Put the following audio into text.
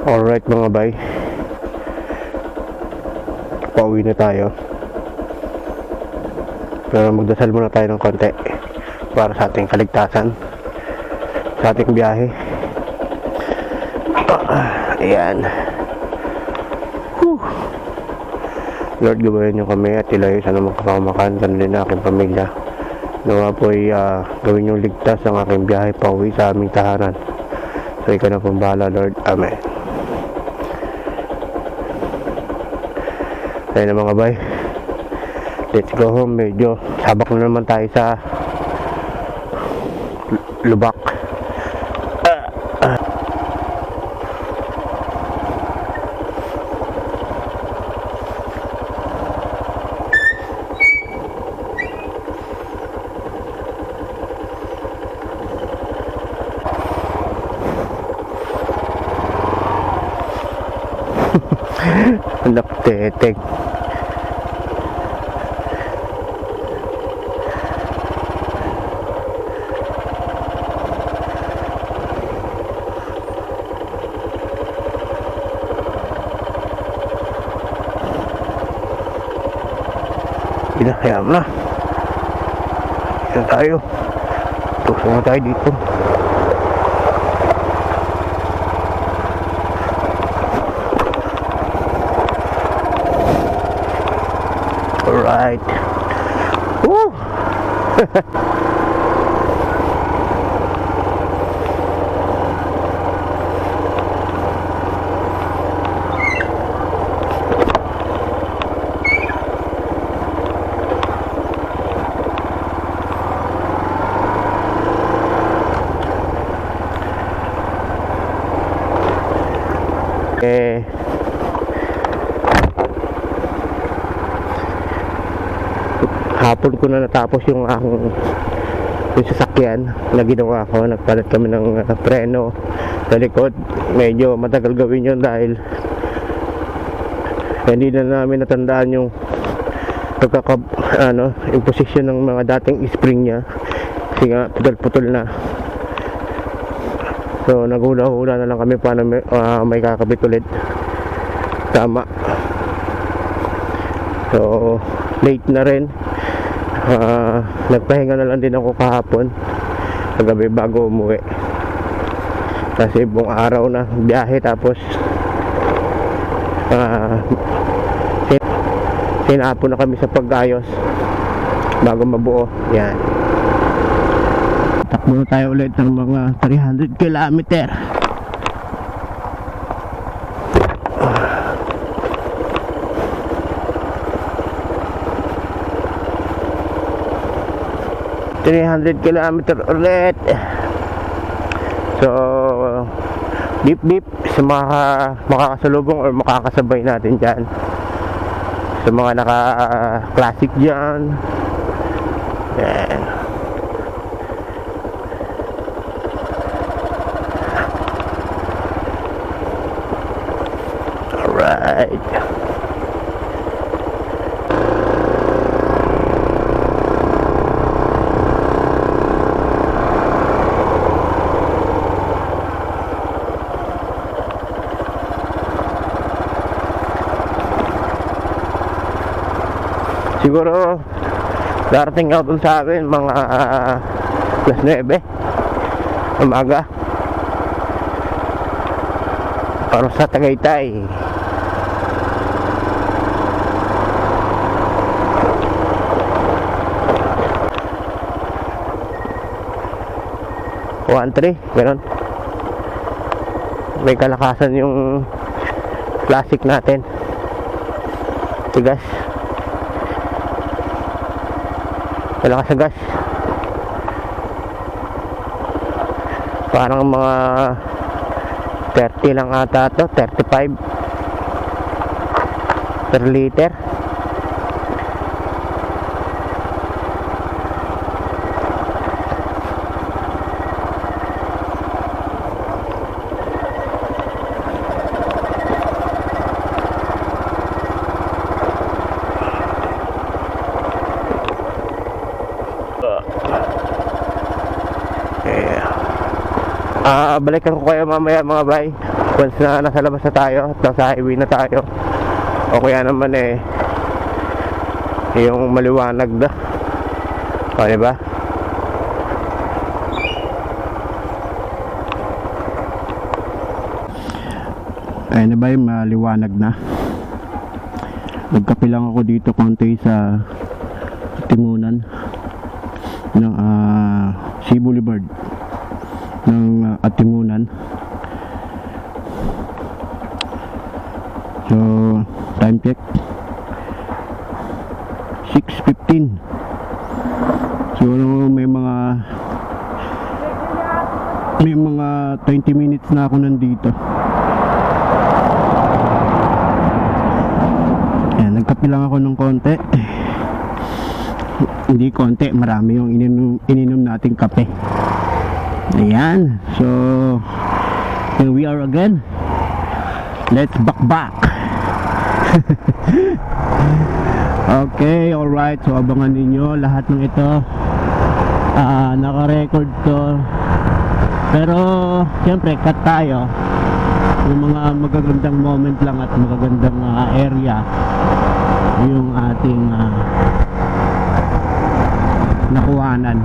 Alright mga bay, pauwi na tayo. Pero magdasal muna tayo ng konti para sa ating kaligtasan, sa ating biyahe. Ayan. Lord, gabayan niyo kami at ilayo sa namang kapamakan, ganun na aking pamilya. Nawa po ay gawin niyong ligtas ang aking biyahe pauwi sa aming tahanan. So ikaw na pong bahala, Lord. Amen. Ayun na mga bay, let's go home. Medyo sabak na naman tayo sa lubak. Laptetek. Pinahayam na. Isa tayo. Tusok na tayo dito. Alright. Woo! Hapon ko na natapos yung sasakyan na ginawa ko. Nagpalit kami ng preno sa likod. Medyo matagal gawin yun dahil hindi na namin natandaan yung yung posisyon ng mga dating spring niya, kasi nga putol-putol na. So naghula-hula na lang kami paano may kakabit ulit. Tama. So late na rin. Nagpahinga na lang din ako kahapon kagabi bago umuwi, kasi buong araw na biyahe. Tapos sinapon na kami sa pag-ayos bago mabuo. Yan, takbo na tayo ulit ng mga 300 kilometer. 300 kilometer ulit. So beep beep sa mga makakasalubong or makakasabay natin dyan, sa mga naka classic dyan. Yan. Alright. Siguro darating ako dun sa akin mga alas 9 umaga para sa Tagaytay. One three, gano'n. May kalakasan yung classic natin. Tigas. Malakas sa gas. Parang mga 30 lang ata to, 35 per liter. Balikan ko kayo mamaya mga bay. once na nasa labas na tayo at nasa highway na tayo, o kaya naman yung maliwanag na, o diba? Ayun na ba yung maliwanag na? Nagkape lang ako dito konti sa timunan ng Sea Boulevard ng Atimunan. So time check 6:15. So may mga 20 minutes na ako nandito. Ayan, nagkape lang ako ng konti. Hindi konti, marami yung ininom nating kape. Ayan, so here we are again. Let's back. Okay, alright. So abangan ninyo lahat ng ito. Naka-record to. Pero siyempre cut tayo. Yung mga magagandang moment lang at magagandang area yung ating nakuhanan.